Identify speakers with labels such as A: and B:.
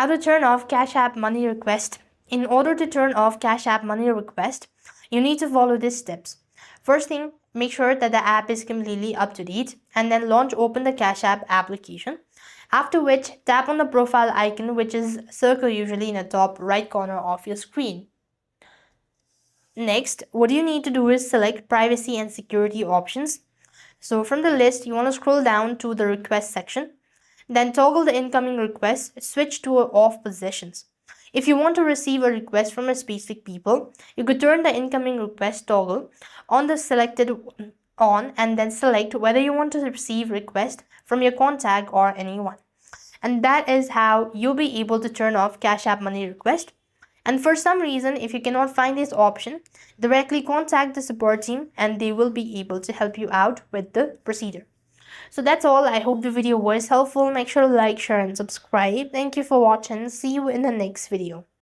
A: How to turn off Cash App money request. In order to turn off Cash App money request, you need to follow these steps. First thing, make sure that the app is completely up to date and then open the Cash App application. After which, tap on the profile icon, which is circle usually in the top right corner of your screen. Next, what you need to do is select privacy and security options. So from the list, you want to scroll down to the request section. Then toggle the incoming request, switch to off positions. If you want to receive a request from a specific people, you could turn the incoming request toggle on the selected on and then select whether you want to receive request from your contact or anyone. And that is how you'll be able to turn off Cash App money request. And for some reason, if you cannot find this option, directly contact the support team and they will be able to help you out with the procedure. So that's all. I hope the video was helpful. Make sure to like, share and subscribe. Thank you for watching. See you in the next video.